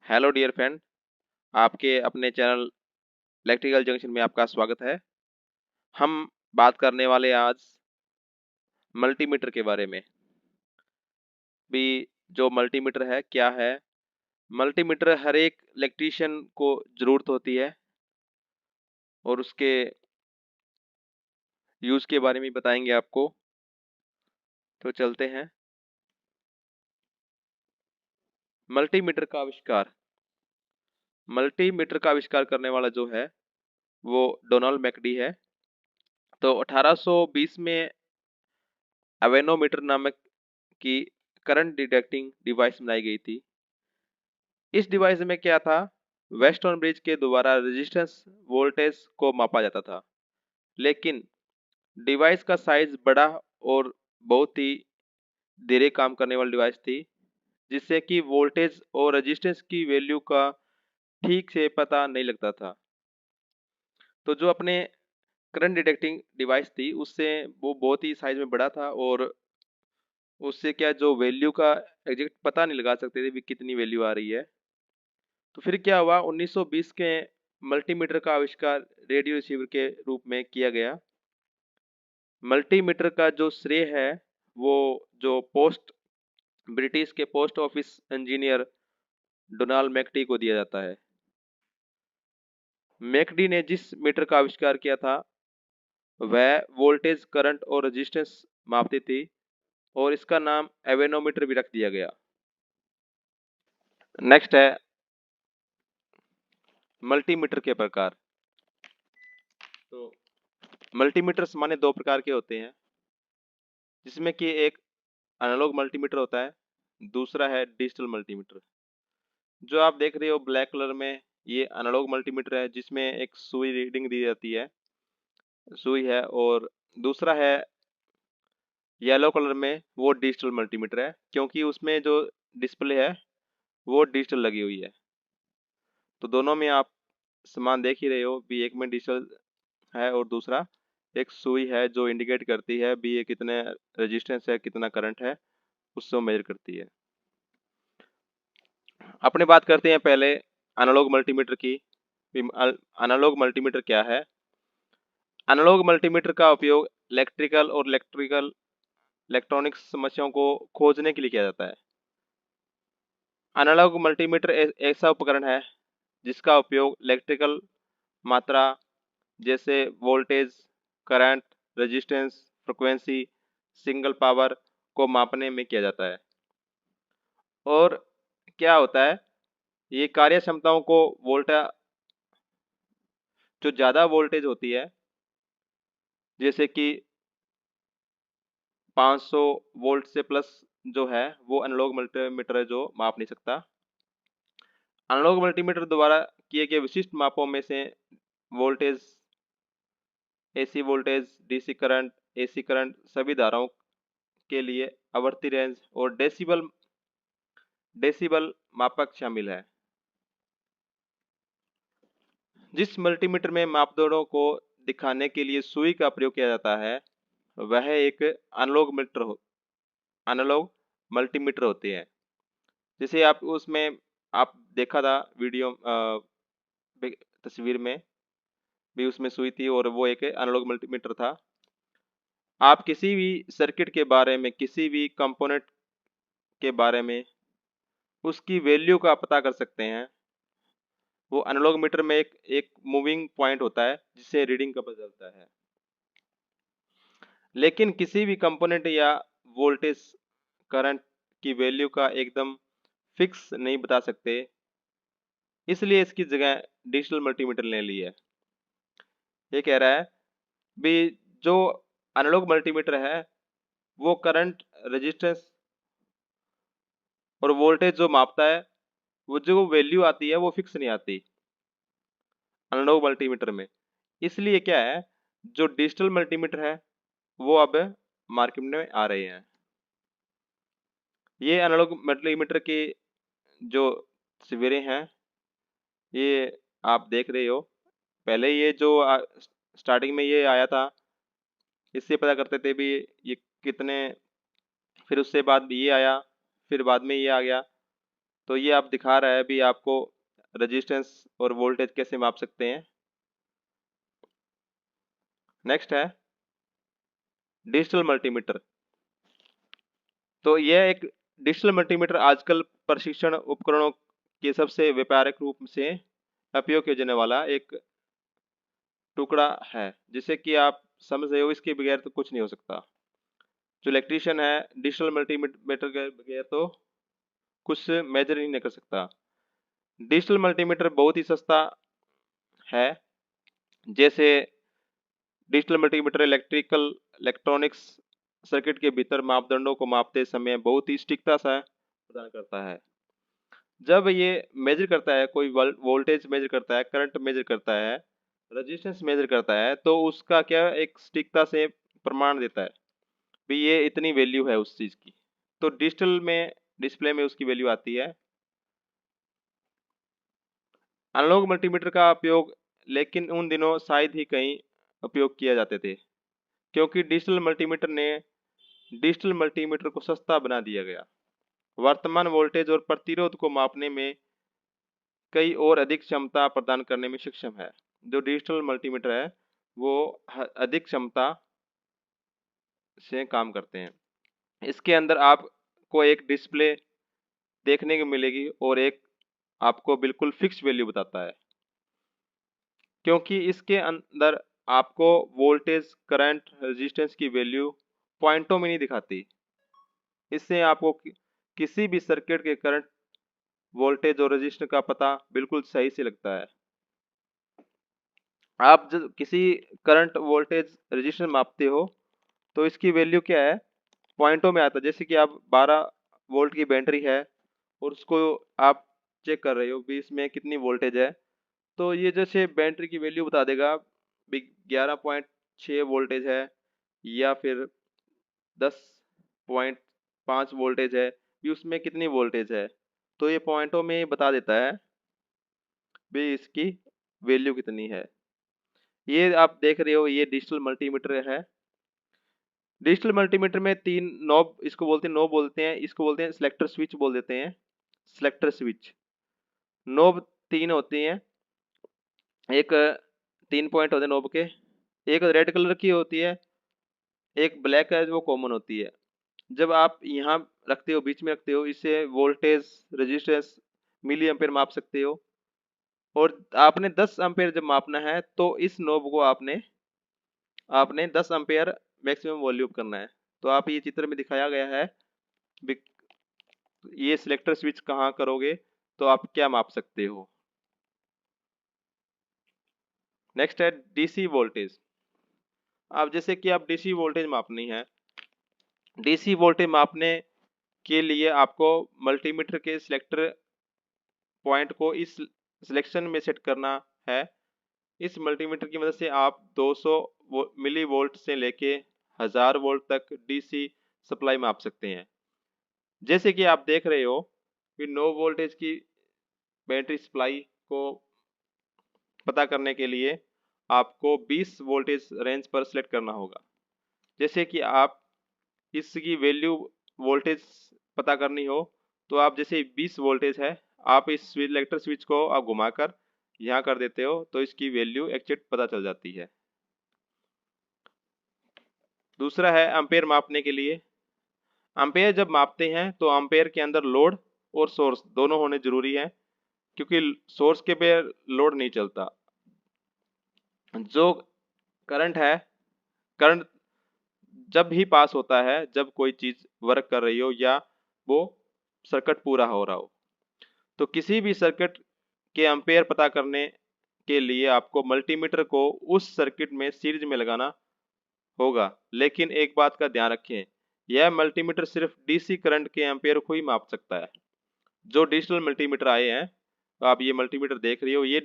Hello dear friend, आपके अपने channel electrical junction में आपका स्वागत है। हम बात करने वाले आज मल्टीमीटर के बारे में। भी जो मल्टीमीटर है क्या है? मल्टीमीटर हर एक इलेक्ट्रीशियन को ज़रूरत होती है और उसके यूज़ के बारे में बताएंगे आपको। तो चलते हैं। मल्टीमीटर का आविष्कार। मल्टीमीटर का आविष्कार करने वाला जो है वो डोनाल्ड मैकडी है। तो 1820 में एवेनोमीटर नामक की करंट डिटेक्टिंग डिवाइस बनाई गई थी। इस डिवाइस में क्या था? वेस्टर्न ब्रिज के द्वारा रेजिस्टेंस वोल्टेज को मापा जाता था, लेकिन डिवाइस का साइज बड़ा और बहुत ही धीरे काम करने वाली डिवाइस थी, जिससे कि वोल्टेज और रेजिस्टेंस की वैल्यू का ठीक से पता नहीं लगता था। तो जो अपने करंट डिटेक्टिंग डिवाइस थी उससे वो बहुत ही साइज में बड़ा था और उससे क्या जो वैल्यू का एग्जैक्ट पता नहीं लगा सकते थे भी कितनी वैल्यू आ रही है। तो फिर क्या हुआ? 1920 के मल्टीमीटर का आविष्कार रेडियो रिसीवर के रूप में किया गया। मल्टीमीटर का जो श्रेय है वो जो पोस्ट ब्रिटिश के post office engineer Donald McD को दिया जाता है। मैकडी ने जिस मीटर का आविष्कार किया था वह वोल्टेज, करंट और रेजिस्टेंस मापती थी और इसका नाम एवेनोमीटर भी रख दिया गया। नेक्स्ट है मल्टीमीटर के प्रकार। तो मल्टीमीटर सामान्य दो प्रकार के होते हैं, जिसमें कि एक एनालॉग मल्टीमीटर होता है, दूसरा है डिजिटल मल्टीमीटर। जो आप देख रहे हो ब्लैक कलर में, ये एनालॉग मल्टीमीटर है जिसमें एक सुई रीडिंग दी जाती है, सुई है। और दूसरा है येलो कलर में, वो डिजिटल मल्टीमीटर है, क्योंकि उसमें जो डिस्प्ले है वो डिजिटल लगी हुई है। तो दोनों में आप समान देख ही रहे हो भी, एक में डिजिटल है और दूसरा एक सुई है जो इंडिकेट करती है भी ये कितने रेजिस्टेंस है, कितना करंट है, उससे मेजर करती है। अपने बात करते हैं पहले एनालॉग मल्टीमीटर की। एनालॉग मल्टीमीटर क्या है? एनालॉग मल्टीमीटर का उपयोग इलेक्ट्रॉनिक्स समस्याओं को खोजने के लिए किया जाता है। एनालॉग मल्टीमीटर ऐसा उपकरण है जिसका उपयोग इलेक्ट्रिकल मात्रा जैसे voltage, current, resistance, frequency, signal power को मापने में किया जाता है। और क्या होता है, ये कार्य क्षमताओं को वोल्टा जो ज़्यादा वोल्टेज होती है, जैसे कि 500 वोल्ट से प्लस जो है वो एनालॉग मल्टीमीटर है जो माप नहीं सकता। एनालॉग मल्टीमीटर द्वारा किए गए विशिष्ट मापों में से voltage, AC voltage, DC current, AC current, सभी धाराओं के लिए आवृत्ति रेंज और डेसिबल डेसिबल मापक शामिल है। जिस मल्टीमीटर में मापदंडों को दिखाने के लिए सुई का प्रयोग किया जाता है वह एक एनालॉग मल्टीमीटर होते हैं। जैसे आप उसमें आप देखा था वीडियो तस्वीर में भी, उसमें सुई थी और वो एक एनालॉग मल्टीमीटर था। आप किसी भी सर्किट के बारे में, किसी भी कंपोनेंट के बारे में उसकी वैल्यू का पता कर सकते हैं। वो एनालॉग मीटर में एक एक मूविंग पॉइंट होता है जिससे रीडिंग का पता चलता है। लेकिन किसी भी कंपोनेंट या वोल्टेज, करंट की वैल्यू का एकदम फिक्स नहीं बता सकते, इसलिए इसकी जगह डिजिटल मल्टीमीटर ले ली है। ये कह रहा है भी जो एनालॉग मल्टीमीटर है वो करंट, रेजिस्टेंस और वोल्टेज जो मापता है, वो जो वैल्यू आती है वो फिक्स नहीं आती एनालॉग मल्टीमीटर में। इसलिए क्या है, जो डिजिटल मल्टीमीटर है वो अब मार्केट में आ रहे हैं। ये एनालॉग मल्टीमीटर की जो तस्वीरें हैं ये आप देख रहे हो। पहले ये जो स्टार्टिंग में ये आया था, इससे पता करते थे भी ये कितने, फिर उससे बाद ये आया, फिर बाद में ये आ गया। तो ये आप दिखा रहा है भी आपको रेजिस्टेंस और वोल्टेज कैसे माप सकते हैं। नेक्स्ट है डिजिटल मल्टीमीटर। तो यह एक डिजिटल मल्टीमीटर आजकल प्रशिक्षण उपकरणों के सबसे व्यापक रूप से उपयोग किया जाने वाला एक टुकड़ा है, जिसे कि आप समझ रहे हो इसके बगैर तो कुछ नहीं हो सकता। जो इलेक्ट्रीशियन है डिजिटल मल्टीमीटर के बगैर तो कुछ मेजर ही नहीं कर सकता। डिजिटल मल्टीमीटर बहुत ही सस्ता है। जैसे डिजिटल मल्टीमीटर इलेक्ट्रॉनिक्स सर्किट के भीतर मापदंडों को मापते समय बहुत ही सटीकता से प्रदान करता है। जब ये मेजर करता है, कोई वोल्टेज मेजर करता है, करंट मेजर करता है, रेजिस्टेंस मेजर करता है, तो उसका क्या एक सटीकता से प्रमाण देता है भी ये इतनी वैल्यू है उस चीज की। तो डिजिटल में डिस्प्ले में उसकी वैल्यू आती है। एनालॉग मल्टीमीटर का उपयोग लेकिन उन दिनों शायद ही कहीं उपयोग किया जाते थे, क्योंकि डिजिटल मल्टीमीटर को सस्ता बना दिया गया। वर्तमान वोल्टेज और प्रतिरोध को मापने में कई और अधिक क्षमता प्रदान करने में सक्षम है। जो डिजिटल मल्टीमीटर है वो अधिक क्षमता से काम करते हैं। इसके अंदर आपको एक डिस्प्ले देखने को मिलेगी और एक आपको बिल्कुल फिक्स वैल्यू बताता है, क्योंकि इसके अंदर आपको वोल्टेज, करंट, रेजिस्टेंस की वैल्यू पॉइंटों में नहीं दिखाती। इससे आपको किसी भी सर्किट के करंट, वोल्टेज और रेजिस्टेंस का पता बिल्कुल सही से लगता है। आप जब किसी करंट, वोल्टेज, रेजिस्टेंस मापते हो तो इसकी वैल्यू क्या है, पॉइंटों में आता है। जैसे कि आप 12 वोल्ट की बैटरी है और उसको आप चेक कर रहे हो भी इसमें कितनी वोल्टेज है, तो ये जैसे बैटरी की वैल्यू बता देगा भी 11.6 वोल्टेज है या फिर 10.5 वोल्टेज है, भी उसमें कितनी वोल्टेज है। तो ये पॉइंटों में बता देता है भी इसकी वैल्यू कितनी है। ये आप देख रहे हो ये डिजिटल मल्टीमीटर है। डिजिटल मल्टीमीटर में 3 नॉब, इसको बोलते हैं नॉब बोलते हैं, इसको बोलते हैं सिलेक्टर स्विच बोल देते हैं। सिलेक्टर स्विच नॉब 3 होती हैं। एक 3 पॉइंट होते हैं नॉब के, एक रेड कलर की होती है, एक ब्लैक है जो कॉमन होती है। जब आप यहाँ रखते हो, बीच में रखते हो, इससे वोल्टेज, रेजिस्टेंस, मिली एम्पेयर माप सकते हो। और आपने 10 एम्पेयर जब मापना है तो इस नॉब को आपने आपने 10 एम्पेयर मैक्सिमम वॉल्यूम करना है। तो आप ये चित्र में दिखाया गया है ये सिलेक्टर स्विच कहाँ करोगे तो आप क्या माप सकते हो। नेक्स्ट है डीसी वोल्टेज। अब जैसे कि आप डीसी वोल्टेज मापनी है, डीसी वोल्टेज मापने के लिए आपको मल्टीमीटर के सिलेक्टर पॉइंट को इस सिलेक्शन में सेट करना है। इस मल्टीमीटर की मदद से आप 200 मिली वोल्ट से लेके 1000 वोल्ट तक डीसी सप्लाई माप सकते हैं। जैसे कि आप देख रहे हो कि नो वोल्टेज की बैटरी सप्लाई को पता करने के लिए आपको 20 वोल्टेज रेंज पर सेलेक्ट करना होगा। जैसे कि आप इसकी वैल्यू वोल्टेज पता करनी हो तो आप जैसे 20 वोल्टेज है, आप इस सिलेक्टर स्विच को आप घुमाकर यहाँ कर देते हो तो इसकी वैल्यू एग्जैक्ट पता चल जाती है। दूसरा है एम्पेयर मापने के लिए। एम्पेयर जब मापते हैं तो एम्पेयर के अंदर लोड और सोर्स दोनों होने जरूरी है, क्योंकि सोर्स के पे लोड नहीं चलता। जो करंट है, करंट जब भी पास होता है जब कोई चीज वर्क कर रही हो या वो सर्किट पूरा हो रहा हो। तो किसी भी सर्किट के एम्पेयर पता करने के लिए आपको मल्टीमीटर को उस सर्किट में सीरीज में लगाना होगा। लेकिन एक बात का ध्यान रखें, यह मल्टीमीटर सिर्फ डीसी करंट के एम्पेयर को ही माप सकता है। जो डिजिटल मल्टीमीटर आए हैं, तो आप ये मल्टीमीटर देख रही हो, ये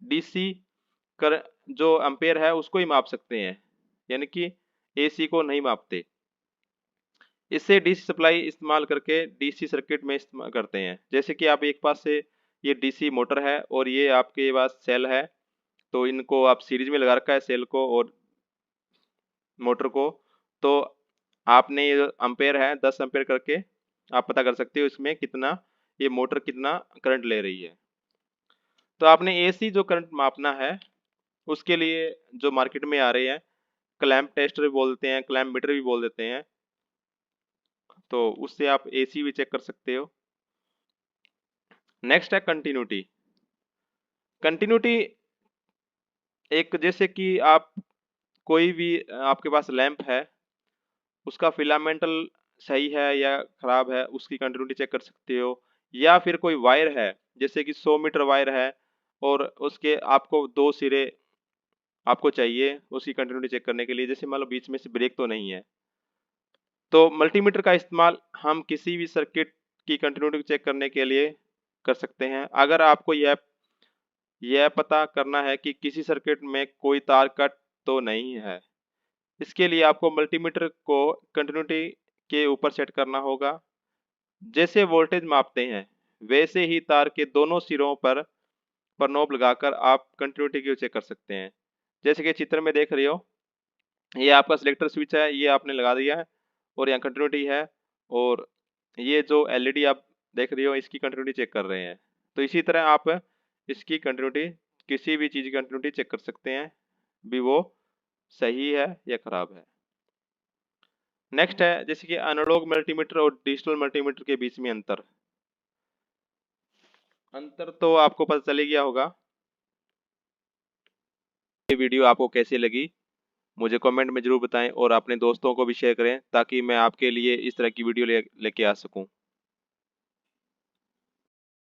डीसी कर जो एम्पेयर है उसको ही माप सकते हैं, यानी कि एसी को नहीं मापते। इससे डीसी सप्लाई इस्तेमाल करके डीसी सर्किट में इस्तेमाल करते हैं। जैसे कि आप एक पास से ये डीसी मोटर है और ये आपके पास सेल है, तो इनको आप सीरीज में लगा रखा है सेल को और मोटर को। तो आपने ये एम्पेयर है 10 एम्पेयर करके आप पता कर सकते हो इसमें कितना ये मोटर कितना करंट ले रही है। तो आपने एसी जो करंट मापना है उसके लिए जो मार्केट में आ रहे हैं क्लैंप टेस्टर भी बोल देते हैं, क्लैंप मीटर भी बोल देते हैं, तो उससे आप एसी भी चेक कर सकते हो। नेक्स्ट है कंटिन्यूटी। कंटिन्यूटी एक जैसे कि आप कोई भी आपके पास लैंप है, उसका फिलामेंटल सही है या खराब है उसकी कंटिन्यूटी चेक कर सकते हो। या फिर कोई वायर है जैसे कि 100 मीटर वायर है और उसके आपको दो सिरे आपको चाहिए उसकी कंटिन्यूटी चेक करने के लिए, जैसे मान लो बीच में से ब्रेक तो नहीं है, तो मल्टीमीटर का इस्तेमाल हम किसी भी सर्किट की कंटिन्यूटी चेक करने के लिए कर सकते हैं। अगर आपको यह पता करना है कि किसी सर्किट में कोई तार कट तो नहीं है, इसके लिए आपको मल्टीमीटर को कंटिन्यूटी के ऊपर सेट करना होगा। जैसे वोल्टेज मापते हैं वैसे ही तार के दोनों सिरों पर नॉब लगाकर आप कंटिन्यूटी को चेक कर सकते हैं। जैसे कि चित्र में देख रहे हो, ये आपका सिलेक्टर स्विच है, ये आपने लगा दिया है और यहाँ कंटिन्यूटी है, और ये जो एलईडी आप देख रही हो इसकी कंटिन्यूटी चेक कर रहे हैं। तो इसी तरह आप इसकी कंटिन्यूटी किसी भी चीज़ की कंटिन्यूटी चेक कर सकते हैं भी वो सही है या खराब है। नेक्स्ट है जैसे कि एनालॉग मल्टीमीटर और डिजिटल मल्टीमीटर के बीच में अंतर। अंतर तो आपको पता चल ही गया होगा। ये वीडियो आपको कैसी लगी मुझे कमेंट में जरूर बताएं और अपने दोस्तों को भी शेयर करें ताकि मैं आपके लिए इस तरह की वीडियो लेके आ सकूं।